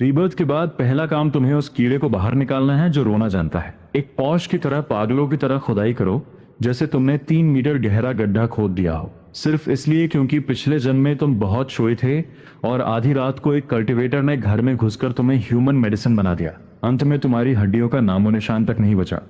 Rebirth के बाद पहला काम तुम्हें उस कीड़े को बाहर निकालना है जो रोना जानता है। एक पौश की तरह पागलों की तरह खुदाई करो, जैसे तुमने 3 मीटर गहरा गड्ढा खोद दिया हो, सिर्फ इसलिए क्योंकि पिछले जन्म में तुम बहुत सोए थे और आधी रात को एक कल्टीवेटर ने घर में घुसकर तुम्हें ह्यूमन मेडिसिन बना दिया। अंत में तुम्हारी हड्डियों का नामो निशान तक नहीं बचा।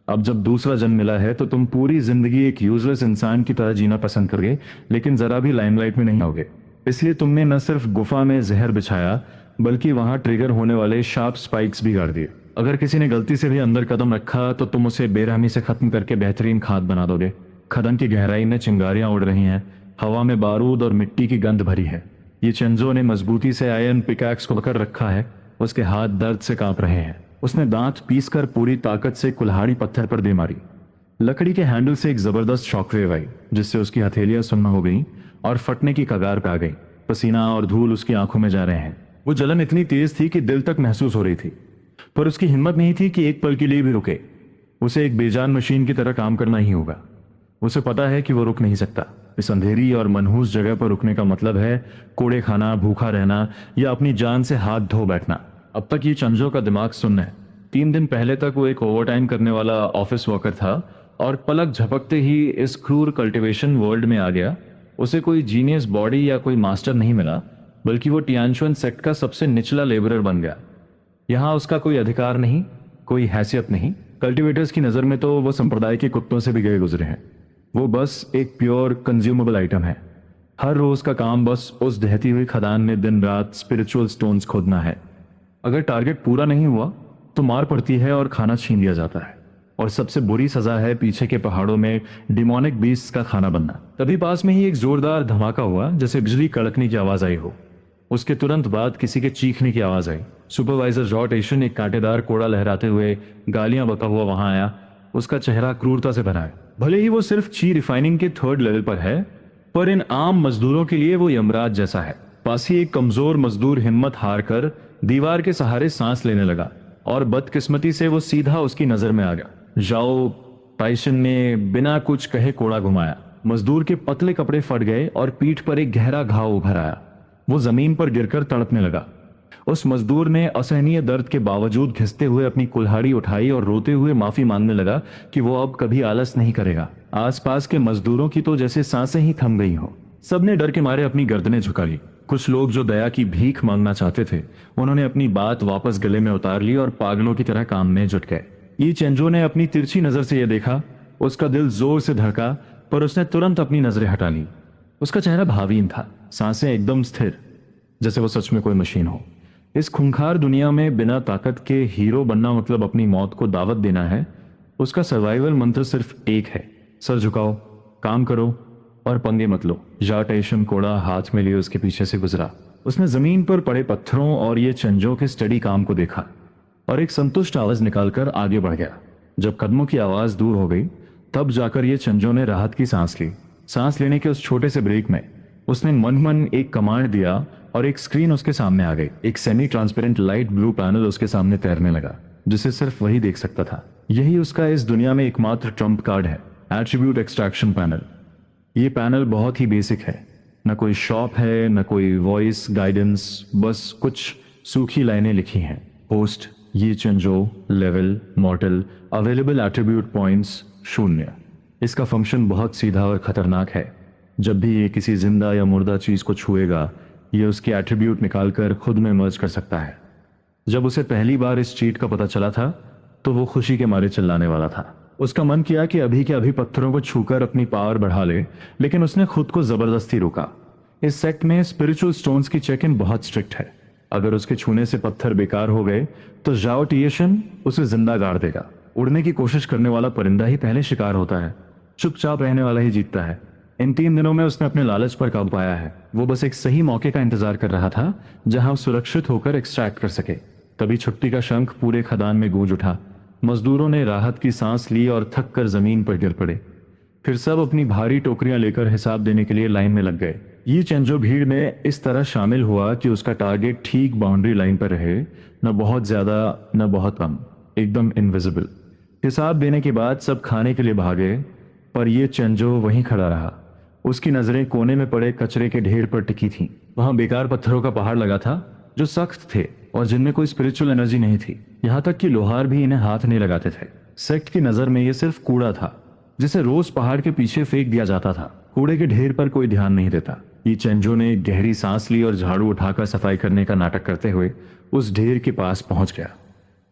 अब जब दूसरा जन्म मिला है तो तुम पूरी जिंदगी एक यूजलेस इंसान की तरह जीना पसंद करोगे, लेकिन जरा भी लाइमलाइट में नहीं आओगे। इसलिए तुमने न सिर्फ गुफा में जहर बिछाया, बल्कि वहां ट्रिगर होने वाले शार्प स्पाइक्स भी गाड़ दिए। अगर किसी ने गलती से भी अंदर कदम रखा तो तुम उसे बेरहमी से खत्म करके बेहतरीन खाद बना दोगे। खदान की गहराई में चिंगारियां उड़ रही हैं, हवा में बारूद और मिट्टी की गंध भरी है। ये चंजो ने मजबूती से आयरन पिकैक्स को पकड़ रखा है। उसके हाथ दर्द से कांप रहे हैं। उसने दांत पीसकर पूरी ताकत से कुल्हाड़ी पत्थर पर दे मारी। लकड़ी के हैंडल से एक जबरदस्त शॉकवेव आई, जिससे उसकी हथेलियां सुन्न हो गईं और फटने की कगार पे आ गई। पसीना और धूल उसकी आंखों में जा रहे हैं। वो जलन इतनी तेज थी कि दिल तक महसूस हो रही थी, पर उसकी हिम्मत नहीं थी कि एक पल के लिए भी रुके। उसे एक बेजान मशीन की तरह काम करना ही होगा। उसे पता है कि वो रुक नहीं सकता। इस अंधेरी और मनहूस जगह पर रुकने का मतलब है कोड़े खाना, भूखा रहना या अपनी जान से हाथ धो बैठना। अब तक ये चंजो का दिमाग सुन्न है। 3 दिन पहले तक वो एक ओवरटाइम करने वाला ऑफिस वर्कर था और पलक झपकते ही इस क्रूर कल्टीवेशन वर्ल्ड में आ गया। उसे कोई जीनियस बॉडी या कोई मास्टर नहीं मिला, बल्कि वो टियानशुन सेक्ट का सबसे निचला लेबरर बन गया। यहाँ उसका कोई अधिकार नहीं, कोई हैसियत नहीं। कल्टीवेटर्स की नज़र में तो वो संप्रदाय के कुत्तों से भी गए गुजरे हैं। वो बस एक प्योर कंज्यूमेबल आइटम है। हर रोज का काम बस उस दहती हुई खदान में दिन रात स्पिरिचुअल स्टोन्स खोदना है। अगर टारगेट पूरा नहीं हुआ तो मार पड़ती है और खाना छीन लिया जाता है। और सबसे बुरी सजा है पीछे के पहाड़ों में डिमोनिक बीस्ट्स का खाना बनना। तभी पास में ही एक जोरदार धमाका हुआ, जैसे बिजली कड़कने की आवाज आई हो। उसके तुरंत बाद किसी के चीखने की आवाज आई। सुपरवाइजर जॉ टेशन एक कांटेदार कोड़ा लहराते हुए गालियां बका हुआ वहां आया। उसका चेहरा क्रूरता से भरा है। भले ही वो सिर्फ ची रिफाइनिंग के 3rd लेवल पर है, पर इन आम मजदूरों के लिए वो यमराज जैसा है। पास ही एक कमजोर मजदूर हिम्मत हार कर दीवार के सहारे सांस लेने लगा और बदकिस्मती से वो सीधा उसकी नजर में आ गया। जाओ टाइसन ने बिना कुछ कहे कोड़ा घुमाया। मजदूर के पतले कपड़े फट गए और पीठ पर एक गहरा घाव उभर आया। वो जमीन पर गिरकर तड़पने लगा। उस मजदूर ने असहनीय दर्द के बावजूद घिसते हुए अपनी कुल्हाड़ी उठाई और रोते हुए माफी मांगने लगा कि वो अब कभी आलस नहीं करेगा। आसपास के मजदूरों की तो जैसे सांसें ही थम गई हो। सबने डर के मारे अपनी गर्दनें झुका ली। कुछ लोग जो दया की भीख मांगना चाहते थे, उन्होंने अपनी बात वापस गले में उतार ली और पागलों की तरह काम में जुट गए। ये चेंजो ने अपनी तिरछी नजर से यह देखा। उसका दिल जोर से धड़का, पर उसने तुरंत अपनी नजरें हटा ली। उसका चेहरा भावहीन था, सांसें एकदम स्थिर, जैसे वो सच में कोई मशीन हो। इस खूंखार दुनिया में बिना ताकत के हीरो बनना मतलब अपनी मौत को दावत देना है। उसका सर्वाइवल मंत्र सिर्फ एक है, सर झुकाओ, काम करो और पंगे मत लो। जाटेशन कोड़ा हाथ में लिए उसके पीछे से गुजरा। उसने जमीन पर पड़े पत्थरों और ये चंजों के स्टडी काम को देखा और एक संतुष्ट आवाज निकालकर आगे बढ़ गया। जब कदमों की आवाज दूर हो गई, तब जाकर ये चंजों ने राहत की सांस ली। सांस लेने के उस छोटे से ब्रेक में उसने मन एक कमांड दिया और एक स्क्रीन उसके सामने आ गई। एक semi transparent light blue panel उसके सामने तैरने लगा, जिसे सिर्फ वही देख सकता था। यही उसका इस दुनिया में एकमात्र ट्रम्प कार्ड है, एट्रीब्यूट एक्सट्रैक्शन पैनल। ये पैनल बहुत ही बेसिक है। न कोई शॉप है, न कोई वॉइस गाइडेंस, बस कुछ सूखी लाइनें लिखी हैं। पोस्ट ये चंजो, level model, available attribute points 0। इसका फंक्शन बहुत सीधा और खतरनाक है। जब भी ये किसी जिंदा या मुर्दा चीज को छुएगा, ये उसके एट्रीब्यूट निकालकर खुद में मर्ज कर सकता है। जब उसे पहली बार इस चीट का पता चला था तो वो खुशी के मारे चिल्लाने वाला था। उसका मन किया कि अभी के अभी पत्थरों को छूकर अपनी पावर बढ़ा ले, लेकिन उसने खुद को जबरदस्ती रोका। इस सेक्ट में स्पिरिचुअल स्टोन्स की चेक इन बहुत स्ट्रिक्ट है। अगर उसके छूने से पत्थर बेकार हो गए तो जाओ टिएशन उसे जिंदा गाड़ देगा। उड़ने की कोशिश करने वाला परिंदा ही पहले शिकार होता है, चुपचाप रहने वाला ही जीतता है। इन 3 दिनों में उसने अपने लालच पर काबू पाया है। वो बस एक सही मौके का इंतजार कर रहा था, जहां वो सुरक्षित होकर एक्सट्रैक्ट कर सके। तभी छुट्टी का शंख पूरे खदान में गूंज उठा। मजदूरों ने राहत की सांस ली और थक कर जमीन पर गिर पड़े। फिर सब अपनी भारी टोकरियां लेकर हिसाब देने के लिए लाइन में लग गए। ये चंजो भीड़ में इस तरह शामिल हुआ कि उसका टारगेट ठीक बाउंड्री लाइन पर रहे, न बहुत ज्यादा न बहुत कम, एकदम इनविजिबल। हिसाब देने के बाद सब खाने के लिए भागे, पर यह चंजो वहीं खड़ा रहा। उसकी नजरें कोने में पड़े कचरे के ढेर पर टिकी थीं। वहां बेकार पत्थरों का पहाड़ लगा था, जो सख्त थे और जिनमें कोई स्पिरिचुअल एनर्जी नहीं थी। यहाँ तक कि लोहार भी इन्हें हाथ नहीं लगाते थे। सेक्ट की नजर में ये सिर्फ कूड़ा था जिसे रोज पहाड़ के पीछे फेंक दिया जाता था। कूड़े के ढेर पर कोई ध्यान नहीं देता। ये चेंजो ने गहरी सांस ली और झाड़ू उठाकर सफाई करने का नाटक करते हुए उस ढेर के पास पहुंच गया।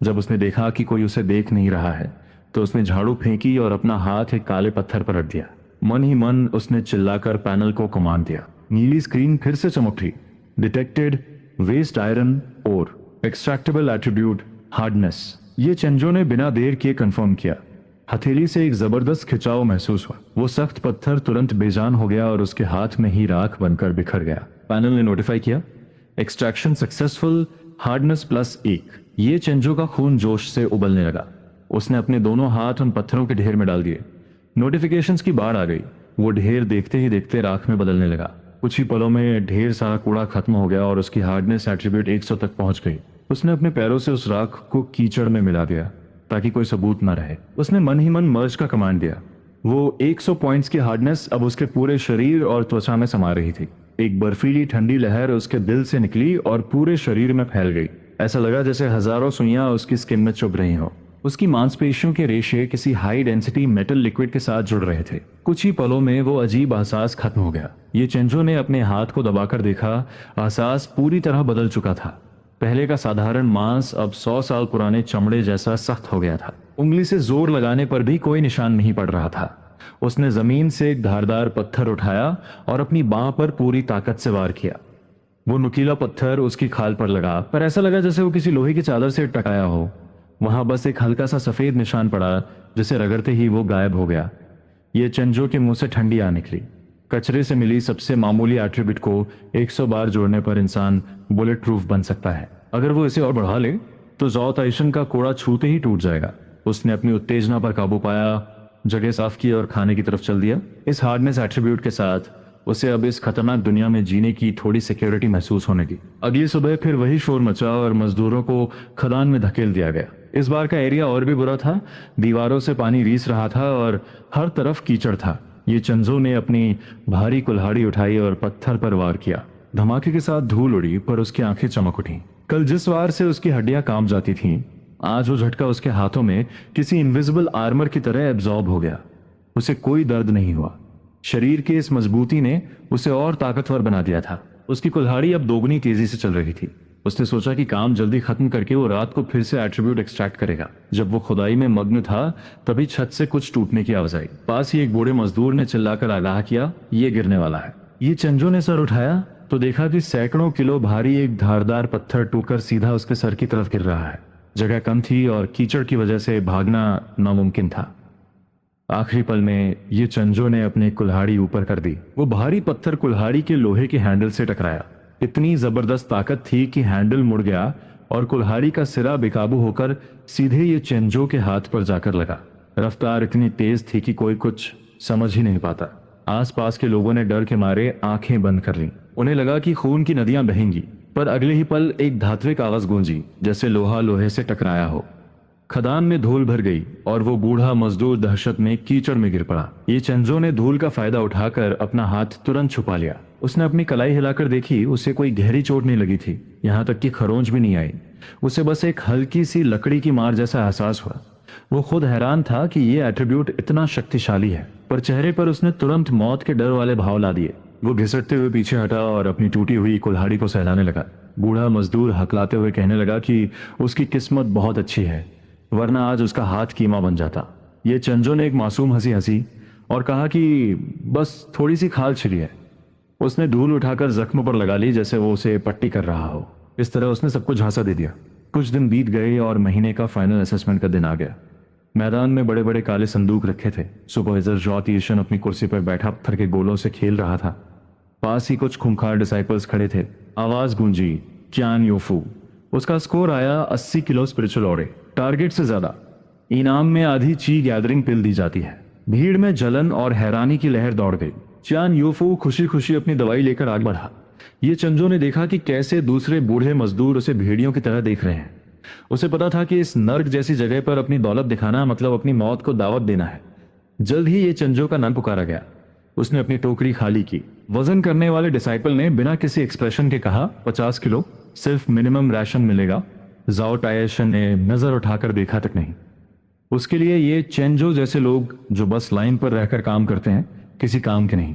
जब उसने देखा कि कोई उसे देख नहीं रहा है तो उसने झाड़ू फेंकी और अपना हाथ एक काले पत्थर पर रख दिया। मन ही मन उसने चिल्लाकर पैनल को कमांड दिया। नीली स्क्रीन फिर से चमक उठी। डिटेक्टेड वेस्ट आयरन और एक्सट्रैक्टेबल एट्रीब्यूट हार्डनेस। ये चेंजो ने बिना देर किए कंफर्म किया। हथेली से एक जबरदस्त खिंचाव महसूस हुआ। वो सख्त पत्थर तुरंत बेजान हो गया और उसके हाथ में ही राख बनकर बिखर गया। पैनल ने नोटिफाई किया, एक्सट्रैक्शन सक्सेसफुल, हार्डनेस +1। ये चेंजो का खून जोश से उबलने लगा। उसने अपने दोनों हाथ उन पत्थरों के ढेर में डाल दिए। नोटिफिकेशंस की बाढ़ आ गई। वो ढेर देखते ही देखते राख में बदलने लगा। कुछ ही पलों में ढेर सारा कूड़ा खत्म हो गया और उसकी हार्डनेस एट्रीब्यूट 100 तक पहुंच गई। उसने अपने पैरों से उस राख को कीचड़ में मिला दिया ताकि कोई सबूत न रहे। उसने मन ही मन मर्ज का कमांड दिया। वो 100 पॉइंट्स की हार्डनेस अब उसके पूरे शरीर और त्वचा में समा रही थी। एक बर्फीली ठंडी लहर उसके दिल से निकली और पूरे शरीर में फैल गई। ऐसा लगा जैसे हजारों सुइयां उसकी स्किन में चुभ रही हो। उसकी मांसपेशियों के रेशे किसी हाई डेंसिटी मेटल लिक्विड के साथ जुड़ रहे थे। कुछ ही पलों में वो अजीब एहसास खत्म हो गया। ये चेंजो ने अपने हाथ को दबाकर देखा। एहसास पूरी तरह बदल चुका था। पहले का साधारण मांस अब 100 साल पुराने चमड़े जैसा सख्त हो गया था। उंगली से जोर लगाने पर भी कोई निशान नहीं पड़ रहा था। उसने जमीन से एक धारदार पत्थर उठाया और अपनी बांह पर पूरी ताकत से वार किया। वो नुकीला पत्थर उसकी खाल पर लगा, पर ऐसा लगा जैसे वो किसी लोहे की चादर से टकराया हो। वहां बस एक हल्का सा सफेद निशान पड़ा जिसे रगड़ते ही वो गायब हो गया। ये चेंजो के मुंह से ठंडी आ निकली। कचरे से मिली सबसे मामूली एट्रीब्यूट को 100 बार जोड़ने पर इंसान बुलेट प्रूफ बन सकता है। अगर वो इसे और बढ़ा ले तो ज़ो ताइशन का कोड़ा छूते ही टूट जाएगा। उसने अपनी उत्तेजना पर काबू पाया, जगह साफ की और खाने की तरफ चल दिया। इस हार्डनेस एट्रीब्यूट के साथ उसे अब इस खतरनाक दुनिया में जीने की थोड़ी सिक्योरिटी महसूस होने की। अगली सुबह फिर वही शोर मचा और मजदूरों को खदान में धकेल दिया गया। इस बार का एरिया और भी बुरा था। दीवारों से पानी रीस रहा था और हर तरफ कीचड़ था। ये चंजो ने अपनी भारी कुल्हाड़ी उठाई और पत्थर पर वार किया। धमाके के साथ धूल उड़ी, पर उसकी आंखें चमक उठी। कल जिस वार से उसकी हड्डियां कांप जाती थीं, आज वो झटका उसके हाथों में किसी इनविजिबल आर्मर की तरह एब्जॉर्ब हो गया। उसे कोई दर्द नहीं हुआ। शरीर की इस मजबूती ने उसे और ताकतवर बना दिया था। उसकी कुल्हाड़ी अब दोगुनी तेजी से चल रही थी। उसने सोचा कि काम जल्दी खत्म करके वो रात को फिर से एट्रीब्यूट एक्सट्रैक्ट करेगा। जब वो खुदाई में मग्न था तभी छत से कुछ टूटने की आवाज आई। पास ही एक बूढ़े मजदूर ने चिल्लाकर आगाह किया, ये गिरने वाला है। ये चंजो ने सर उठाया तो देखा कि सैकड़ों किलो भारी एक धारदार पत्थर टूटकर सीधा उसके सर की तरफ गिर रहा है। जगह कम थी और कीचड़ की वजह से भागना नामुमकिन था। आखिरी पल में ये चंजो ने अपनी कुल्हाड़ी ऊपर कर दी। वो भारी पत्थर कुल्हाड़ी के लोहे के हैंडल से टकराया। इतनी जबरदस्त ताकत थी कि हैंडल मुड़ गया और कुल्हाड़ी का सिरा बेकाबू होकर सीधे ये चेंजो के हाथ पर जाकर लगा। रफ्तार इतनी तेज थी कि कोई कुछ समझ ही नहीं पाता। आसपास के लोगों ने डर के मारे आंखें बंद कर लीं। उन्हें लगा कि खून की नदियां बहेंगी, पर अगले ही पल एक धात्विक आवाज गूंजी, जैसे लोहा लोहे से टकराया हो। खदान में धूल भर गई और वो बूढ़ा मजदूर दहशत में कीचड़ में गिर पड़ा। ये चंजो ने धूल का फायदा उठाकर अपना हाथ तुरंत छुपा लिया। उसने अपनी कलाई हिलाकर देखी, उसे कोई गहरी चोट नहीं लगी थी, यहाँ तक कि खरोंच भी नहीं आई। उसे बस एक हल्की सी लकड़ी की मार जैसा एहसास हुआ। वो खुद हैरान था कि ये एट्रीब्यूट इतना शक्तिशाली है, पर चेहरे पर उसने तुरंत मौत के डर वाले भाव ला दिए। वो घिसटते हुए पीछे हटा और अपनी टूटी हुई कुल्हाड़ी को सहलाने लगा। बूढ़ा मजदूर हकलाते हुए कहने लगा कि उसकी किस्मत बहुत अच्छी है, वरना आज उसका हाथ कीमा बन जाता। ये चंजो ने एक मासूम हंसी हंसी और कहा कि बस थोड़ी सी खाल छिली है। उसने धूल उठाकर जख्म पर लगा ली जैसे वो उसे पट्टी कर रहा हो। इस तरह उसने सबको झांसा दे दिया। कुछ दिन बीत गए और महीने का फाइनल असेसमेंट का दिन आ गया। मैदान में बड़े बड़े काले संदूक रखे थे। सुपरवाइजर ज़ो ताइशन अपनी कुर्सी पर बैठा पत्थर के गोलों से खेल रहा था। पास ही कुछ खूंखार डिसाइपल्स खड़े थे। आवाज गूंजी, च्यान योफू। उसका स्कोर आया 80 किलो स्पिरिचुअल ऑरे, टारगेट से ज्यादा। इनाम में आधी ची गैदरिंग पिल दी जाती है। भीड़ में जलन और हैरानी की लहर दौड़ गई। च्यान योफू खुशी खुशी अपनी दवाई लेकर आगे बढ़ा। ये चंजो ने देखा कि कैसे दूसरे बूढ़े मजदूर उसे भेड़ियों की तरह देख रहे हैं। उसे पता था कि इस नर्क जैसी जगह पर अपनी दौलत दिखाना मतलब अपनी मौत को दावत देना है। जल्द ही ये चंजो का नाम पुकारा गया। उसने अपनी टोकरी खाली की। वजन करने वाले डिसाइपल ने बिना किसी एक्सप्रेशन के कहा, 50 किलो, सिर्फ मिनिमम राशन मिलेगा। जाओ टायशन ने नजर उठाकर देखा तक नहीं। उसके लिए ये चेंजो जैसे लोग जो बस लाइन पर रहकर काम करते हैं, किसी काम के नहीं।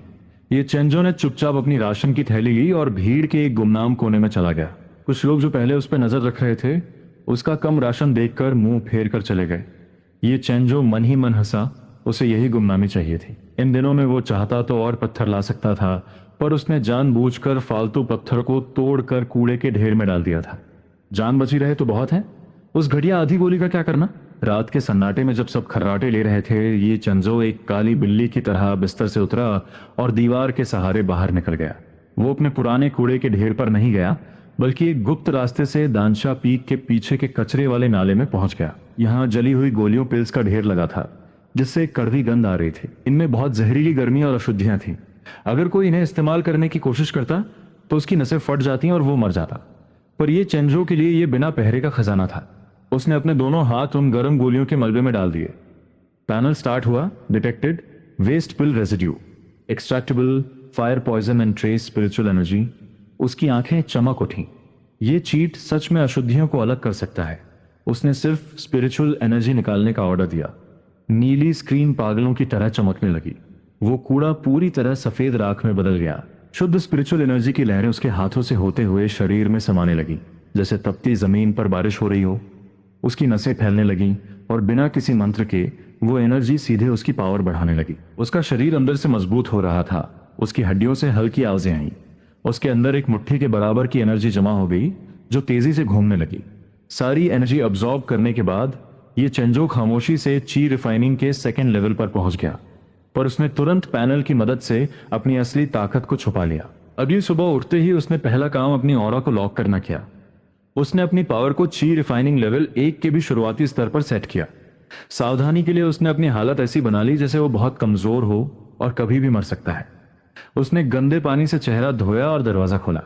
ये चेंजो ने चुपचाप अपनी राशन की थैली ली और भीड़ के एक गुमनाम कोने में चला गया। कुछ लोग जो पहले उस पर नजर रख रहे थे, उसका कम राशन देखकर मुंह फेर कर चले गए। ये चेंजो मन ही मन हंसा, उसे यही गुमनामी चाहिए थी। इन दिनों में वो चाहता तो और पत्थर ला सकता था, पर उसने जानबूझकर फालतू पत्थर को तोड़कर कूड़े के ढेर में डाल दिया था। जान बची रहे तो बहुत है, उस घटिया आधी गोली का क्या करना। रात के सन्नाटे में जब सब खर्राटे ले रहे थे, ये चंजो एक काली बिल्ली की तरह बिस्तर से उतरा और दीवार के सहारे बाहर निकल गया। वो अपने पुराने कूड़े के ढेर पर नहीं गया, बल्कि एक गुप्त रास्ते से दानशा पीक के पीछे के कचरे वाले नाले में पहुंच गया। यहाँ जली हुई गोलियों पिल्स का ढेर लगा था, जिससे एक कड़वी गंध आ रही थी। इनमें बहुत जहरीली गर्मी और अशुद्धियां थीं। अगर कोई इन्हें इस्तेमाल करने की कोशिश करता तो उसकी नसें फट जाती और वो मर जाता। पर यह चेंजो के लिए यह बिना पहरे का खजाना था। उसने अपने दोनों हाथ उन गर्म गोलियों के मलबे में डाल दिए। पैनल स्टार्ट हुआ। Detected waste pill residue, extractable fire poison and trace spiritual energy. उसकी आंखें चमक उठी। ये चीट सच में अशुद्धियों को अलग कर सकता है। उसने सिर्फ स्पिरिचुअल एनर्जी निकालने का ऑर्डर दिया। नीली स्क्रीन पागलों की तरह चमकने लगी। वो कूड़ा पूरी तरह सफेद राख में बदल गया। शुद्ध स्पिरिचुअल एनर्जी की लहरें उसके हाथों से होते हुए शरीर में समाने लगी, जैसे तपती जमीन पर बारिश हो रही हो। उसकी नसें फैलने लगीं और बिना किसी मंत्र के वो एनर्जी सीधे उसकी पावर बढ़ाने लगी। उसका शरीर अंदर से मजबूत हो रहा था। उसकी हड्डियों से हल्की आवाजें आईं। उसके अंदर एक मुट्ठी के बराबर की एनर्जी जमा हो गई, जो तेजी से घूमने लगी। सारी एनर्जी अब्सॉर्ब करने के बाद ये चेंजो खामोशी से ची रिफाइनिंग के सेकेंड लेवल पर पहुंच गया, पर उसने तुरंत पैनल की मदद से अपनी असली ताकत को छुपा लिया। अगली सुबह उठते ही उसने पहला काम अपनी ऑरा को लॉक करना किया। उसने अपनी पावर को ची रिफाइनिंग लेवल 1 के भी शुरुआती स्तर पर सेट किया। सावधानी के लिए उसने अपनी हालत ऐसी बना ली जैसे वो बहुत कमजोर हो और कभी भी मर सकता है। उसने गंदे पानी से चेहरा धोया और दरवाजा खोला।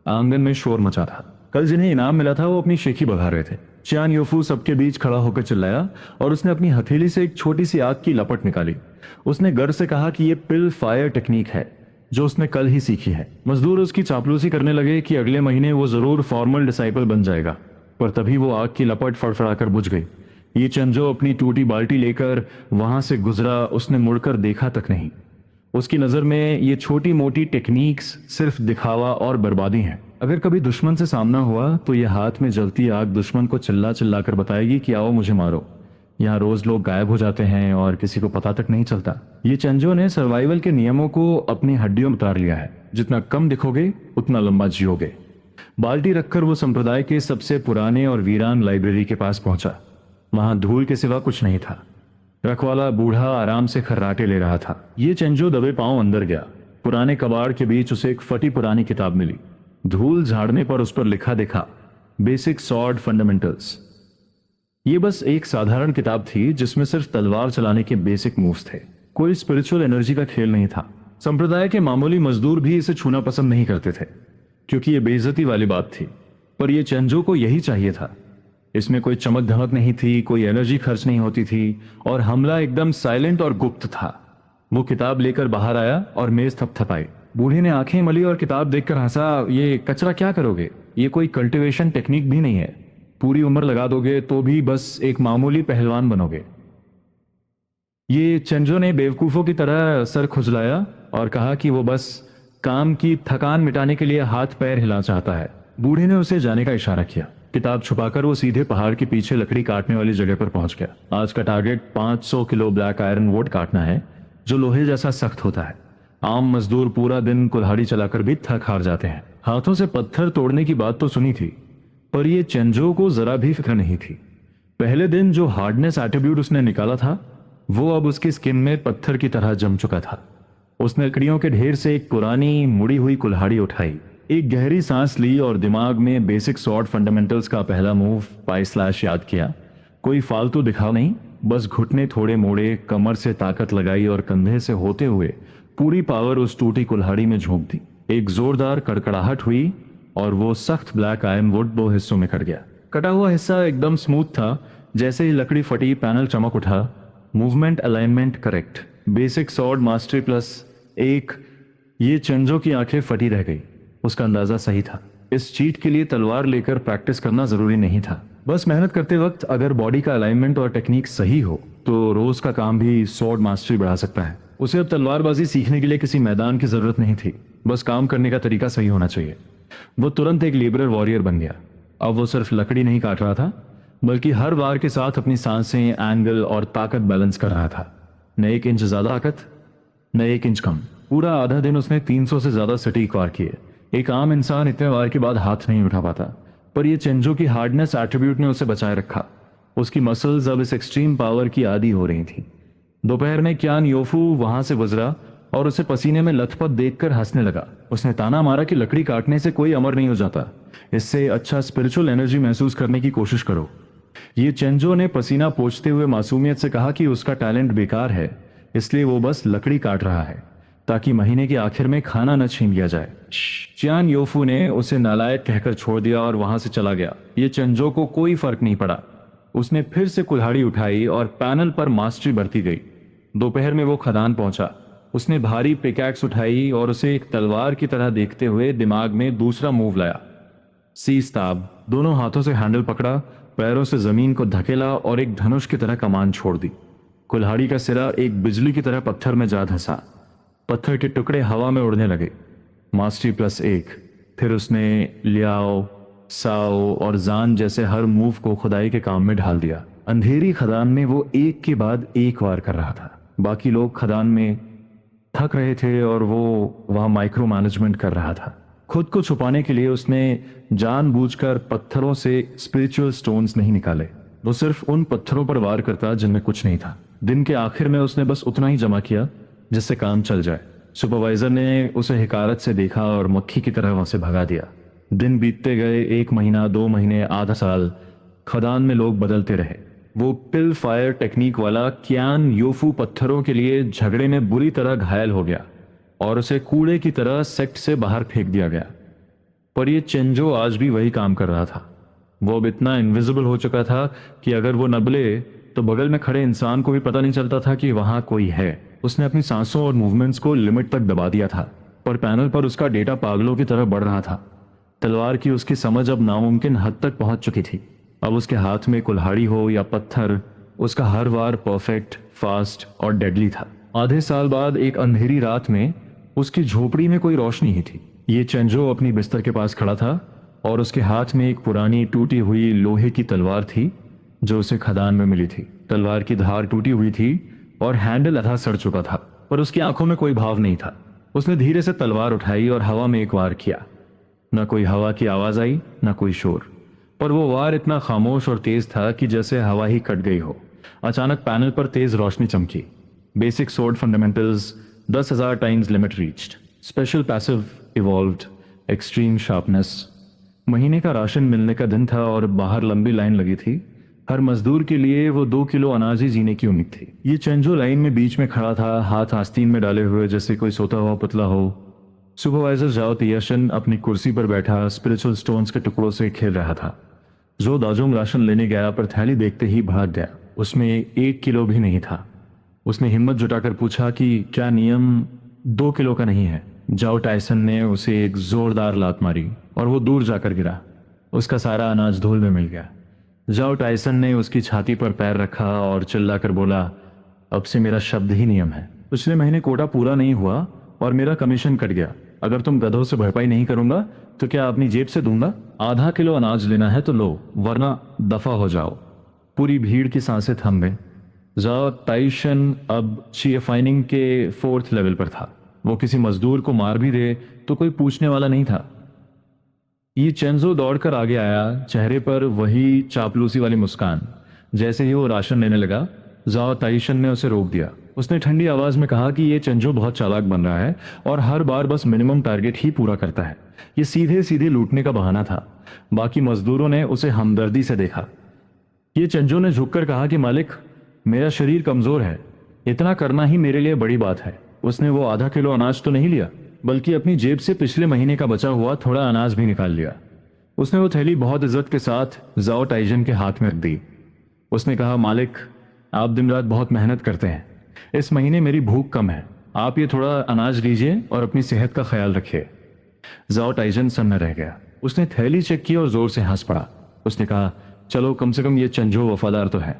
आंगन में शोर मचा था। कल जिन्हें इनाम मिला था वो अपनी शेखी बघा रहे थे। चियान योफू सबके बीच खड़ा होकर चिल्लाया और उसने अपनी हथेली से एक छोटी सी आग की लपट निकाली। उसने गर्व से कहा कि यह पिल फायर टेक्निक है, जो उसने कल ही सीखी है। मजदूर उसकी चापलूसी करने लगे कि अगले महीने वो जरूर फॉर्मल डिसाइपल बन जाएगा, पर तभी वो आग की लपट फड़फड़ाकर बुझ गई। ये चंजो अपनी टूटी बाल्टी लेकर वहां से गुजरा। उसने मुड़कर देखा तक नहीं। उसकी नजर में ये छोटी मोटी टेक्निक्स सिर्फ दिखावा और बर्बादी हैं। अगर कभी दुश्मन से सामना हुआ तो ये हाथ में जलती आग दुश्मन को चिल्ला चिल्ला कर बताएगी कि आओ मुझे मारो। यहाँ रोज लोग गायब हो जाते हैं और किसी को पता तक नहीं चलता। ये चंजो ने सर्वाइवल के नियमों को अपनी हड्डियों में उतार लिया है। जितना कम दिखोगे उतना लंबा जियोगे। बाल्टी रखकर वो संप्रदाय के सबसे पुराने और वीरान लाइब्रेरी के पास पहुंचा। वहां धूल के सिवा कुछ नहीं था। रखवाला बूढ़ा आराम से खर्राटे ले रहा था। ये चंजो दबे पांव अंदर गया। पुराने कबाड़ के बीच उसे एक फटी पुरानी किताब मिली। धूल झाड़ने पर उस पर लिखा देखा, बेसिक सॉर्ड फंडामेंटल्स। ये बस एक साधारण किताब थी जिसमें सिर्फ तलवार चलाने के बेसिक मूव्स थे। कोई स्पिरिचुअल एनर्जी का खेल नहीं था। संप्रदाय के मामूली मजदूर भी इसे छूना पसंद नहीं करते थे, क्योंकि ये बेइज्जती वाली बात थी। पर यह चंजो को यही चाहिए था। इसमें कोई चमक धमक नहीं थी, कोई एनर्जी खर्च नहीं होती थी, और हमला एकदम साइलेंट और गुप्त था। वो किताब लेकर बाहर आया और मेज थपथपाई। बूढ़े ने आंखें मली और किताब देखकर हंसा। ये कचरा क्या करोगे? ये कोई कल्टीवेशन टेक्निक भी नहीं है। पूरी उम्र लगा दोगे तो भी बस एक मामूली पहलवान बनोगे। ये चंजो ने बेवकूफों की तरह सर खुजलाया और कहा कि वो बस काम की थकान मिटाने के लिए हाथ पैर हिला चाहता है। बूढ़े ने उसे जाने का इशारा किया। किताब छुपाकर वो सीधे पहाड़ के पीछे लकड़ी काटने वाली जगह पर पहुंच गया। आज का target 500 kilo black iron would काटना है, जो लोहे जैसा सख्त होता है। आम मजदूर पूरा दिन कुल्हाड़ी चलाकर भी थक हार जाते हैं। हाथों से पत्थर तोड़ने की बात तो सुनी थी, पर यह चंजो को जरा भी फिक्र नहीं थी। पहले दिन जो हार्डनेस एट्रीब्यूट उसने निकाला था, वो अब उसकी स्किन में पत्थर की तरह जम चुका था। उसने लकड़ियों के ढेर से एक पुरानी मुड़ी हुई कुल्हाड़ी उठाई, एक गहरी सांस ली और दिमाग में बेसिक सॉर्ड फंडामेंटल्स का पहला मूव पाई स्लैश याद किया। कोई फालतू दिखाव नहीं, बस घुटने थोड़े मोड़े, कमर से ताकत लगाई और कंधे से होते हुए पूरी पावर उस टूटी कुल्हाड़ी में झोंक दी। एक जोरदार कड़कड़ाहट हुई और वो सख्त ब्लैक आयरन वुड 2 हिस्सों में कट गया। कटा हुआ हिस्सा एकदम स्मूथ था। जैसे ही लकड़ी फटी, पैनल चमक उठा। Movement alignment correct. Basic sword mastery plus एक। ये चंजो की आंखें फटी रह गई। उसका अंदाजा सही था। इस चीट के लिए तलवार लेकर प्रैक्टिस करना जरूरी नहीं था। बस मेहनत करते वक्त अगर बॉडी का अलाइनमेंट और टेक्निक सही हो तो रोज का काम भी स्वॉर्ड मास्टरी बढ़ा सकता है। उसे अब तलवारबाजी सीखने के लिए किसी मैदान की जरूरत नहीं थी, बस काम करने का तरीका सही होना चाहिए। वो तुरंत एक लिबरल वॉरियर बन गया। अब वो सिर्फ लकड़ी नहीं काट रहा था, बल्कि हर वार के साथ अपनी सांसें, एंगल और ताकत बैलेंस कर रहा था। न 1 इंच ज्यादा ताकत, न 1 इंच कम। पूरा आधा दिन उसने 300 से ज्यादा सटीक वार किए। एक आम इंसान इतने वार के बाद हाथ नहीं उठा पाता, पर यह चेंजो की हार्डनेस एट्रीब्यूट ने उसे बचाए रखा। उसकी मसल्स अब इस एक्सट्रीम पावर की आदी हो रही थी। दोपहर में क्यान योफू वहां से गुजरा और उसे पसीने में लथपथ देखकर हंसने लगा। उसने ताना मारा कि लकड़ी काटने से कोई अमर नहीं हो जाता, इससे अच्छा स्पिरिचुअल एनर्जी महसूस करने की कोशिश करो। ये चेंजो ने पसीना पोंछते हुए मासूमियत से कहा कि उसका टैलेंट बेकार है, इसलिए वो बस लकड़ी काट रहा है ताकि महीने के आखिर में खाना न छीन लिया जाए। चियान योफू ने उसे नालायक कहकर छोड़ दिया और वहां से चला गया। ये चेंजो को कोई फर्क नहीं पड़ा। उसने फिर से कुल्हाड़ी उठाई और पैनल पर मास्टरी बढ़ती गई। दोपहर में वो खदान पहुंचा। उसने भारी पिकैक्स उठाई और उसे एक तलवार की तरह देखते हुए दिमाग में दूसरा मूव लाया, सीस्ताब। दोनों हाथों से हैंडल पकड़ा, पैरों से जमीन को धकेला और एक धनुष की तरह कमान छोड़ दी। कुल्हाड़ी का सिरा एक बिजली की तरह पत्थर में जा धंसा। पत्थर के टुकड़े हवा में उड़ने लगे। मास्टरी +1। फिर उसने लियाओ, साओ और जान जैसे हर मूव को खुदाई के काम में ढाल दिया। अंधेरी खदान में वो एक के बाद एक वार कर रहा था। बाकी लोग खदान में थक रहे थे और वो वहां माइक्रो मैनेजमेंट कर रहा था। खुद को छुपाने के लिए उसने जानबूझकर पत्थरों से स्पिरिचुअल स्टोन्स नहीं निकाले। वो सिर्फ उन पत्थरों पर वार करता जिनमें कुछ नहीं था। दिन के आखिर में उसने बस उतना ही जमा किया जिससे काम चल जाए। सुपरवाइजर ने उसे हिकारत से देखा और मक्खी की तरह वहां से भगा दिया। दिन बीतते गए, 1 महीना, 2 महीने, आधा साल। खदान में लोग बदलते रहे। वो पिल फायर टेक्निक वाला क्यान योफू पत्थरों के लिए झगड़े में बुरी तरह घायल हो गया और उसे कूड़े की तरह सेक्ट से बाहर फेंक दिया गया। पर ये चेंजो आज भी वही काम कर रहा था। वो अब इतना इनविजिबल हो चुका था कि अगर वो नबले तो बगल में खड़े इंसान को भी पता नहीं चलता था कि वहां कोई है। उसने अपनी सांसों और मूवमेंट्स को लिमिट तक दबा दिया था, पर पैनल पर उसका डेटा पागलों की तरह बढ़ रहा था। तलवार की उसकी समझ अब नामुमकिन हद तक पहुंच चुकी थी। अब उसके हाथ में कुल्हाड़ी हो या पत्थर, उसका हर वार परफेक्ट, फास्ट और डेडली था। आधे साल बाद एक अंधेरी रात में उसकी झोपड़ी में कोई रोशनी ही थी। ये चेंजो अपनी बिस्तर के पास खड़ा था और उसके हाथ में एक पुरानी टूटी हुई लोहे की तलवार थी जो उसे खदान में मिली थी। तलवार की धार टूटी हुई थी और हैंडल आधा सड़ चुका था, पर उसकी आंखों में कोई भाव नहीं था। उसने धीरे से तलवार उठाई और हवा में एक वार किया। न कोई हवा की आवाज आई, न कोई शोर, पर वो वार इतना खामोश और तेज था कि जैसे हवा ही कट गई हो। अचानक पैनल पर तेज रोशनी चमकी। Basic sword fundamentals, 10,000 times limit reached, special passive evolved, extreme sharpness. महीने का राशन मिलने का दिन था और बाहर लंबी लाइन लगी थी। हर मजदूर के लिए वो 2 किलो अनाज ही जीने की उम्मीद थी। ये चेंजो लाइन में बीच में खड़ा था, हाथ आस्तीन में डाले हुए जैसे कोई सोता हुआ पुतला हो। सुपरवाइजर जाओ तियाशन अपनी कुर्सी पर बैठा स्पिरिचुअल स्टोन्स के टुकड़ों से खेल रहा था। जो दाजोंग राशन लेने गया पर थैली देखते ही भाग गया। उसमें 1 किलो भी नहीं था। उसने हिम्मत जुटाकर पूछा कि क्या नियम 2 किलो का नहीं है। जाओ टाइसन ने उसे एक जोरदार लात मारी और वो दूर जाकर गिरा। उसका सारा अनाज धूल में मिल गया। जाओ टाइसन ने उसकी छाती पर पैर रखा और चिल्लाकर बोला, अब से मेरा शब्द ही नियम है। पिछले महीने कोटा पूरा नहीं हुआ और मेरा कमीशन कट गया। अगर तुम गधों से भरपाई नहीं करूंगा तो क्या अपनी जेब से दूंगा? आधा किलो अनाज लेना है तो लो, वरना दफा हो जाओ। पूरी भीड़ की सांसें थम गई। जाओ टाइसन अब चीफाइनिंग के 4th लेवल पर था। वो किसी मजदूर को मार भी दे तो कोई पूछने वाला नहीं था। ये चेंजो दौड़कर आगे आया, चेहरे पर वही चापलूसी वाली मुस्कान। जैसे ही वो राशन लेने लगा, जाओ ताइशन ने उसे रोक दिया। उसने ठंडी आवाज में कहा कि ये चेंजो बहुत चालाक बन रहा है और हर बार बस मिनिमम टारगेट ही पूरा करता है। ये सीधे सीधे लूटने का बहाना था। बाकी मजदूरों ने उसे हमदर्दी से देखा। ये चेंजो ने झुककर कहा कि मालिक, मेरा शरीर कमजोर है, इतना करना ही मेरे लिए बड़ी बात है। उसने वो आधा किलो अनाज तो नहीं लिया, बल्कि अपनी जेब से पिछले महीने का बचा हुआ थोड़ा अनाज भी निकाल लिया। उसने वो थैली बहुत इज्जत के साथ जाओ टाइजन के हाथ में रख दी। उसने कहा, मालिक, आप दिन रात बहुत मेहनत करते हैं। इस महीने मेरी भूख कम है, आप ये थोड़ा अनाज लीजिए और अपनी सेहत का ख्याल रखिए। जाओ टाइजन सन्न रह गया। उसने थैली चेक की और जोर से हंस पड़ा। उसने कहा, चलो कम से कम ये चंजो वफादार तो है,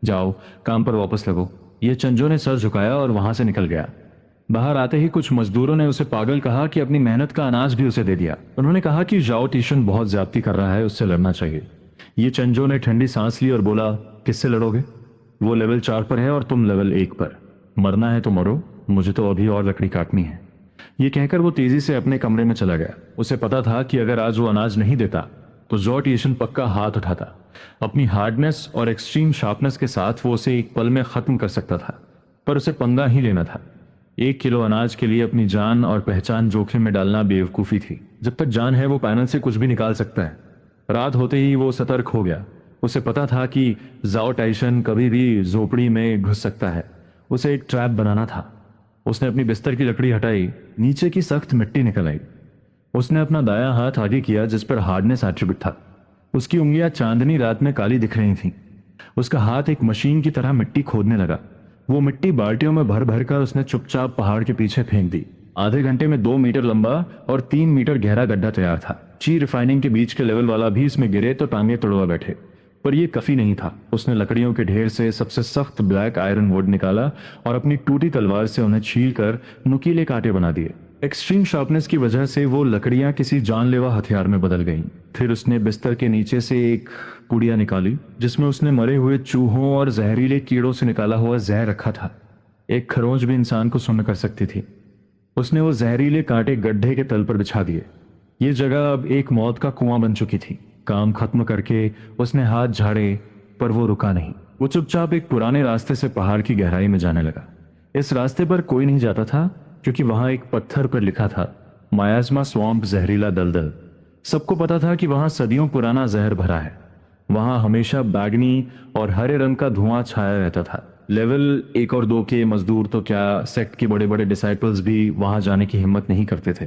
जाओ काम पर वापस लगो। ये चंजो ने सर झुकाया और वहां से निकल गया। बाहर आते ही कुछ मजदूरों ने उसे पागल कहा कि अपनी मेहनत का अनाज भी उसे दे दिया। उन्होंने कहा कि जाओ टीशन बहुत ज्यादती कर रहा है, उससे लड़ना चाहिए। ये चंजो ने ठंडी सांस ली और बोला, किससे लड़ोगे? वो लेवल 4 पर है और तुम लेवल 1 पर। मरना है तो मरो, मुझे तो अभी और लकड़ी काटनी है। ये कहकर वो तेजी से अपने कमरे में चला गया। उसे पता था कि अगर आज वो अनाज नहीं देता तो जॉ टीशन पक्का हाथ उठाता। अपनी हार्डनेस और एक्सट्रीम शार्पनेस के साथ वो उसे एक पल में खत्म कर सकता था, पर उसे पंगा ही लेना था। 1 किलो अनाज के लिए अपनी जान और पहचान जोखिम में डालना बेवकूफ़ी थी। जब तक जान है वो पैनल से कुछ भी निकाल सकता है। रात होते ही वो सतर्क हो गया। उसे पता था कि जाओ टाइसन कभी भी झोपड़ी में घुस सकता है। उसे एक ट्रैप बनाना था। उसने अपनी बिस्तर की लकड़ी हटाई, नीचे की सख्त मिट्टी निकल आई। उसने अपना दायां हाथ आगे किया जिस पर हार्डनेस एट्रीब्यूट था। उसकी उंगलियां चांदनी रात में काली दिख रही थीं। उसका हाथ एक मशीन की तरह मिट्टी खोदने लगा। वो मिट्टी बाल्टियों में भर भर कर उसने चुपचाप पहाड़ के पीछे फेंक दी। आधे घंटे में 2 मीटर लंबा और 3 मीटर गहरा गड्ढा तैयार था। ची रिफाइनिंग के बीच के लेवल वाला भी इसमें गिरे तो टांगे तोड़वा बैठे, पर यह काफी नहीं था। उसने लकड़ियों के ढेर से सबसे सख्त ब्लैक आयरन वुड निकाला और अपनी टूटी तलवार से उन्हें छील कर नुकीले कांटे बना दिए। एक्सट्रीम शार्पनेस की वजह से वो लकड़ियां किसी जानलेवा हथियार में बदल गईं। फिर उसने बिस्तर के नीचे से एक पुड़िया निकाली जिसमें उसने मरे हुए चूहों और जहरीले कीड़ों से निकाला हुआ जहर रखा था। एक खरोंच भी इंसान को सुन्न कर सकती थी। उसने वो जहरीले कांटे गड्ढे के तल पर बिछा दिए। ये जगह अब एक मौत का कुआं बन चुकी थी। काम खत्म करके उसने हाथ झाड़े, पर वो रुका नहीं। वो चुपचाप एक पुराने रास्ते से पहाड़ की गहराई में जाने लगा। इस रास्ते पर कोई नहीं जाता था क्योंकि वहां एक पत्थर पर लिखा था, मायाज़मा स्वैम्प, जहरीला दलदल। सबको पता था कि वहां सदियों पुराना जहर भरा है। वहां हमेशा बैगनी और हरे रंग का धुआं छाया रहता था। लेवल 1 और 2 के मजदूर तो क्या, सेक्ट के बड़े बड़े डिसाइपल्स भी वहां जाने की हिम्मत नहीं करते थे।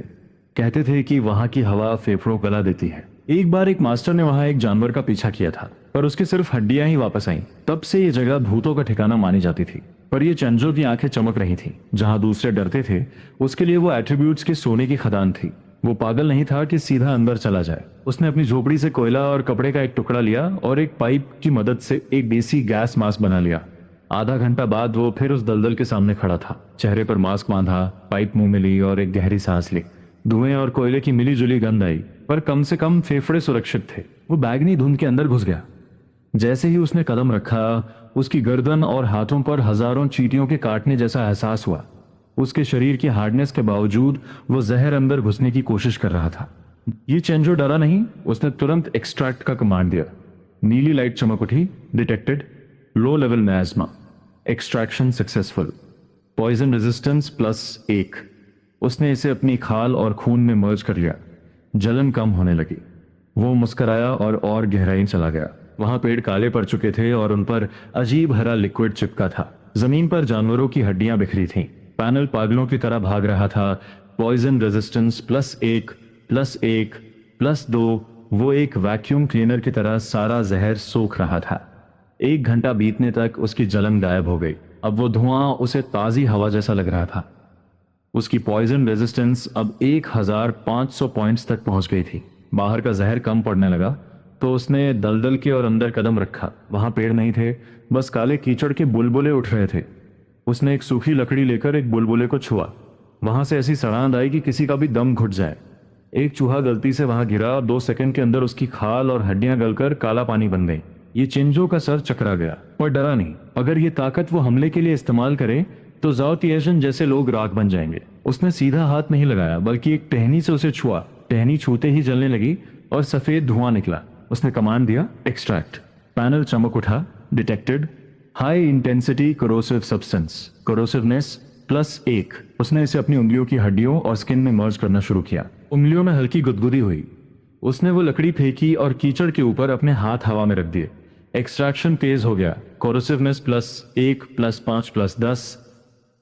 कहते थे कि वहां की हवा फेफड़ों गला देती है। एक बार एक मास्टर ने वहां एक जानवर का पीछा किया था, पर उसकी सिर्फ हड्डियां ही वापस आईं। तब से ये जगह भूतों का ठिकाना मानी जाती थी। पर ये चंजो की आंखें चमक रही थी। जहां दूसरे डरते थे, उसके लिए वो एट्रीब्यूट्स की सोने की खदान थी। वो पागल नहीं था कि सीधा अंदर चला जाए। उसने अपनी झोपड़ी से कोयला और कपड़े का एक टुकड़ा लिया और एक पाइप की मदद से एक देसी गैस मास्क बना लिया। आधा घंटा बाद वो फिर उस दलदल के सामने खड़ा था। चेहरे पर मास्क बांधा, पाइप मुंह में ली और एक गहरी सांस ली। धुएं और कोयले की मिली जुली गंध आई, पर कम से कम फेफड़े सुरक्षित थे। वो बैगनी धुंध के अंदर घुस गया। जैसे ही उसने कदम रखा, उसकी गर्दन और हाथों पर हजारों चींटियों के काटने जैसा एहसास हुआ। उसके शरीर की हार्डनेस के बावजूद वो जहर अंदर घुसने की कोशिश कर रहा था। ये चेंजो डरा नहीं। उसने तुरंत एक्सट्रैक्ट का कमांड दिया। नीली लाइट चमक उठी। Detected, low level miasma, extraction successful, poison resistance +1। उसने इसे अपनी खाल और खून में मर्ज कर लिया। जलन कम होने लगी। वो मुस्कराया और गहराई चला गया। वहां पेड़ काले पड़ चुके थे और उन पर अजीब हरा लिक्विड चिपका था। जमीन पर जानवरों की हड्डियां बिखरी थीं। पैनल पागलों की तरह भाग रहा था। Poison resistance +1, +1, +2। वो एक वैक्यूम क्लीनर की तरह सारा जहर सोख रहा था। 1 घंटा बीतने तक उसकी जलन गायब हो गई। अब वो धुआं उसे ताजी हवा जैसा लग रहा था। उसकी पॉइजन रेजिस्टेंस अब 1500 पॉइंट्स तक पहुंच गई थी। बाहर का जहर कम पड़ने लगा तो उसने दलदल के और अंदर कदम रखा। वहां पेड़ नहीं थे, बस काले कीचड़ के बुलबुले उठ रहे थे। उसने एक सूखी लकड़ी लेकर एक बुलबुले को छुआ। वहां से ऐसी सड़ांध आई कि किसी का भी दम घुट जाए। एक चूहा गलती से वहां गिरा और 2 सेकंड के अंदर उसकी खाल और हड्डियां गलकर काला पानी बन गई। ये चिंजो का सर चकरा गया, पर डरा नहीं। अगर ये ताकत वो हमले के लिए इस्तेमाल करे तो जाओ तिएशन जैसे लोग राख बन जाएंगे। उसने सीधा हाथ नहीं लगाया, बल्कि एक टहनी से उसे छुआ। टहनी छूते ही जलने लगी और सफेद धुआं निकला। उसने कमांड दिया, एक्सट्रैक्ट। पैनल चमक उठा। Detected, high intensity corrosive substance, corrosiveness +1। उसने इसे अपनी उंगलियों की हड्डियों और स्किन में मर्ज करना शुरू किया। उंगलियों में हल्की गुदगुदी हुई। उसने वो लकड़ी फेंकी और कीचड़ के ऊपर अपने हाथ हवा में रख दिए। एक्सट्रैक्शन तेज हो गया। कोरोसिवनेस +1, +5, +10।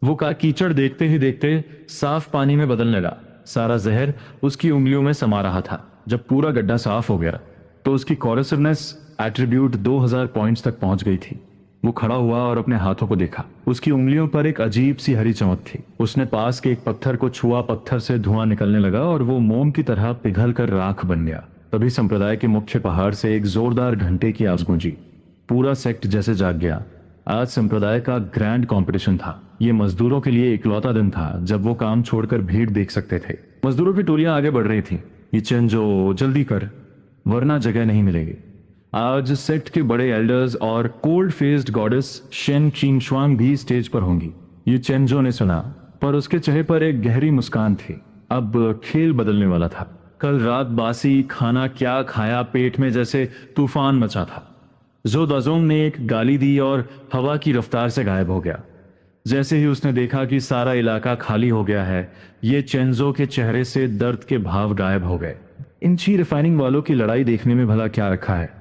वो का कीचड़ देखते ही देखते साफ पानी में बदलने लगा। सारा जहर उसकी उंगलियों में समा रहा था। जब पूरा गड्ढा साफ हो गया तो उसकी कोरोसिवनेस एट्रीब्यूट 2000 पॉइंट्स तक पहुंच गई थी। वो खड़ा हुआ और अपने हाथों को देखा। उसकी उंगलियों पर एक अजीब सी हरी चमक थी। उसने पास के एक पत्थर को छुआ, पत्थर से धुआं निकलने लगा और वो मोम की तरह पिघल कर राख बन गया। तभी संप्रदाय के मुख्य पहाड़ से एक जोरदार घंटे की आवाज गूंजी। पूरा सेक्ट जैसे जाग गया। आज संप्रदाय का ग्रैंड कंपटीशन था। ये मजदूरों के लिए इकलौता दिन था जब वो काम छोड़कर भीड़ देख सकते थे। मजदूरों की टोलियां आगे बढ़ रही थी। ये चेंजो, जल्दी कर, वरना जगह नहीं मिलेगी। आज सेक्ट के बड़े एल्डर्स और कोल्ड फेस्ड गॉडेस शेन चिंगशुआंग भी स्टेज पर होंगी। ये चेंजो ने सुना, पर उसके चेहरे पर एक गहरी मुस्कान थी। अब खेल बदलने वाला था। कल रात बासी खाना क्या खाया, पेट में जैसे तूफान मचा था। जो दाजोंग ने एक गाली दी और हवा की रफ्तार से गायब हो गया। जैसे ही उसने देखा कि सारा इलाका खाली हो गया है, ये चेंजो के चेहरे से दर्द के भाव गायब हो गए। इन ची रिफाइनिंग वालों की लड़ाई देखने में भला क्या रखा है।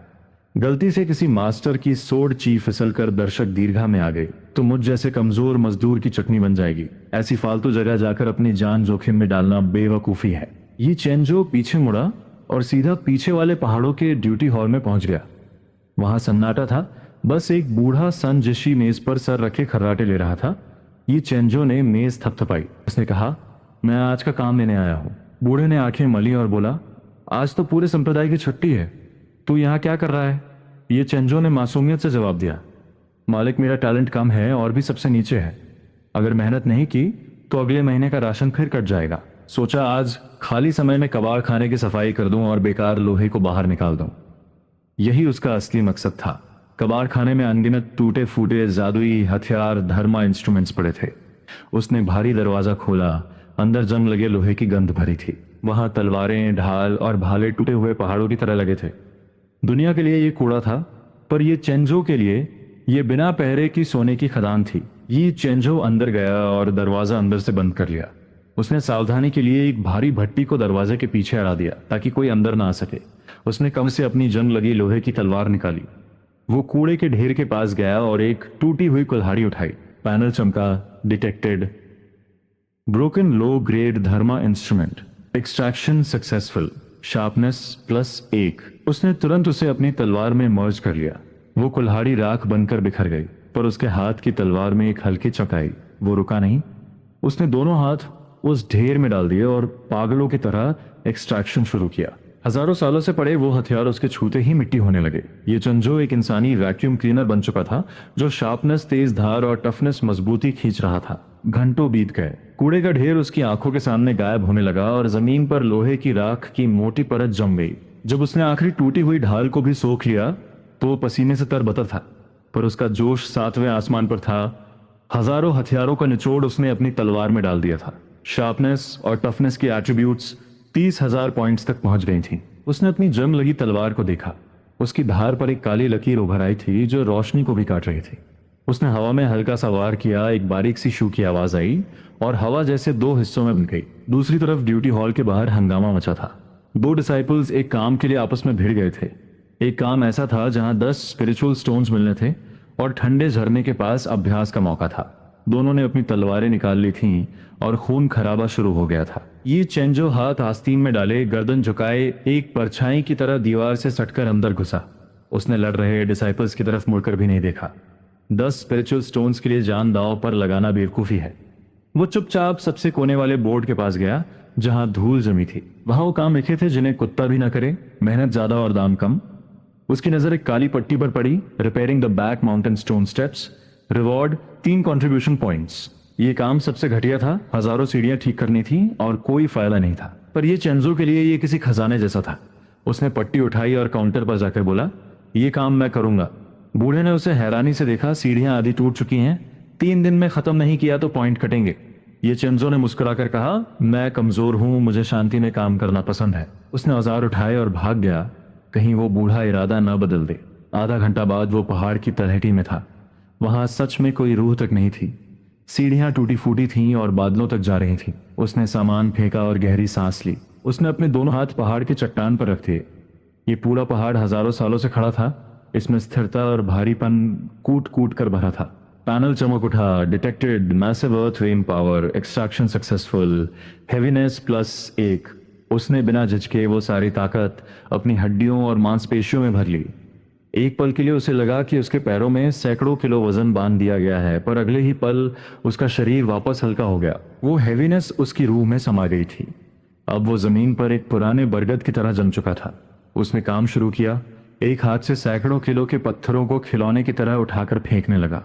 गलती से किसी मास्टर की सोड ची फिसलकर दर्शक दीर्घा में आ गई तो मुझ जैसे कमजोर मजदूर की चटनी बन जाएगी। ऐसी फालतू जगह जाकर अपनी जान जोखिम में डालना बेवकूफी है। ये चेंजो पीछे मुड़ा और सीधा पीछे वाले पहाड़ों के ड्यूटी हॉल में पहुंच गया। वहां सन्नाटा था। बस एक बूढ़ा संजिशी मेज पर सर रखे खर्राटे ले रहा था। ये चेंजो ने मेज थपथपाई। उसने कहा, मैं आज का काम लेने आया हूँ। बूढ़े ने आंखें मली और बोला, आज तो पूरे संप्रदाय की छुट्टी है, तू यहाँ क्या कर रहा है? ये चेंजो ने मासूमियत से जवाब दिया, मालिक मेरा टैलेंट कम है और भी सबसे नीचे है। अगर मेहनत नहीं की तो अगले महीने का राशन फिर कट जाएगा। सोचा आज खाली समय में कबाड़ खाने की सफाई कर दूं और बेकार लोहे को बाहर निकाल दूं। यही उसका असली मकसद था। कबाड़ खाने में अनगिनत टूटे फूटे जादुई हथियार, धर्मा इंस्ट्रूमेंट्स पड़े थे। उसने भारी दरवाजा खोला। अंदर जंग लगे लोहे की गंध भरी थी। वहां तलवारें, ढाल और भाले टूटे हुए पहाड़ों की तरह लगे थे। दुनिया के लिए ये कूड़ा था, पर ये चेंजो के लिए ये बिना पहरे की सोने की खदान थी। ये चेंजो अंदर गया और दरवाजा अंदर से बंद कर लिया। उसने सावधानी के लिए एक भारी भट्टी को दरवाजे के पीछे अड़ा दिया ताकि कोई अंदर ना आ सके। उसने कम से अपनी जंग लगी लोहे की तलवार निकाली। वो कूड़े के ढेर के पास गया और एक टूटी हुई कुल्हाड़ी उठाई। पैनल चमका, डिटेक्टेड, ब्रोकन लो ग्रेड धर्मा इंस्ट्रूमेंट, एक्सट्रैक्शन सक्सेसफुल, शार्पनेस +1। उसने तुरंत उसे अपनी तलवार में मर्ज कर लिया। वो कुल्हाड़ी राख बनकर बिखर गई, पर उसके हाथ की तलवार में एक हल्की चक आई। वो रुका नहीं। उसने दोनों हाथ उस ढेर में डाल दिए और पागलों की तरह एक्सट्रैक्शन शुरू किया। हजारों सालों से पड़े वो हथियार उसके छूते ही मिट्टी होने लगे। ये चंजो एक इंसानी वैक्यूम क्लीनर बन चुका था, जो शार्पनेस, तेज धार और टफनेस मजबूती खींच रहा था। घंटों बीत गए। कूड़े का ढेर उसकी आंखों के सामने गायब होने लगा और जमीन पर लोहे की राख की मोटी परत जम गई। जब उसने आखिरी टूटी हुई ढाल को भी सोख लिया तो वो पसीने से तरबतर था, पर उसका जोश 7वें आसमान पर था। हजारों हथियारों का निचोड़ उसने अपनी तलवार में डाल दिया था। शार्पनेस और टफनेस की एट्रीब्यूट्स 30,000 पॉइंट्स तक पहुंच गई थी। उसने अपनी जंग लगी तलवार को देखा। उसकी धार पर एक काली लकीर उभर आई थी जो रोशनी को भी काट रही थी। उसने हवा में हल्का सा वार किया। एक बारीक सी शू की आवाज आई और हवा जैसे 2 हिस्सों में बन गई। दूसरी तरफ ड्यूटी हॉल के बाहर हंगामा मचा था। 2 डिसाइपल्स एक काम के लिए आपस में भिड़ गए थे। एक काम ऐसा था जहां 10 स्पिरिचुअल स्टोन्स मिलने थे और ठंडे झरने के पास अभ्यास का मौका था। दोनों ने अपनी तलवारें निकाल ली थीं और खून खराबा शुरू हो गया था। ये चेंजो हाथ आस्तीन में डाले, गर्दन झुकाए, एक परछाई की तरह दीवार से सटकर अंदर घुसा। उसने लड़ रहे डिसाइपल्स की तरफ मुड़कर भी नहीं देखा। 10 स्पिरिचुअल स्टोन्स के लिए जान दांव पर लगाना बेवकूफी है। वो चुपचाप सबसे कोने वाले बोर्ड के पास गया जहां धूल जमी थी। वहां वो काम लिखे थे जिन्हें कुत्ता भी ना करे, मेहनत ज्यादा और दाम कम। उसकी नजर एक काली पट्टी पर पड़ी, repairing the back mountain stone steps, reward 3 contribution points. ये काम सबसे घटिया था। हजारों सीढ़ियां ठीक करनी थी और कोई फायदा नहीं था, पर ये चेंजो के लिए ये किसी खजाने जैसा था। उसने पट्टी उठाई और काउंटर पर जाकर बोला, ये काम मैं करूंगा। बूढ़े ने उसे हैरानी से देखा। सीढ़ियां आधी टूट चुकी हैं, 3 दिन में खत्म नहीं किया तो पॉइंट कटेंगे। ये चेंजो ने मुस्कुराकर कहा, मैं कमजोर हूं, मुझे शांति में काम करना पसंद है। उसने औजार उठाए और भाग गया, कहीं वो बूढ़ा इरादा न बदल दे। आधा घंटा बाद वो पहाड़ की तलहटी में था। वहां सच में कोई रूह तक नहीं थी। सीढ़ियां टूटी फूटी थीं और बादलों तक जा रही थीं। उसने सामान फेंका और गहरी सांस ली। उसने अपने दोनों हाथ पहाड़ की चट्टान पर रख दिए। ये पूरा पहाड़ हजारों सालों से खड़ा था। इसमें स्थिरता और भारीपन कूट कूट कर भरा था। पैनल चमक उठा, डिटेक्टेड मैसिव अर्थ वेम पावर, एक्सट्रैक्शन सक्सेसफुल, हेवीनेस +1। उसने बिना झिझके वो सारी ताकत अपनी हड्डियों और मांसपेशियों में भर ली। एक पल के लिए उसे लगा कि उसके पैरों में सैकड़ों किलो वजन बांध दिया गया है, पर अगले ही पल उसका शरीर वापस हल्का हो गया। वो हैवीनेस उसकी रूह में समा गई थी। अब वो जमीन पर एक पुराने बरगद की तरह जम चुका था। उसने काम शुरू किया। एक हाथ से सैकड़ों किलो के पत्थरों को खिलौने की तरह उठाकर फेंकने लगा।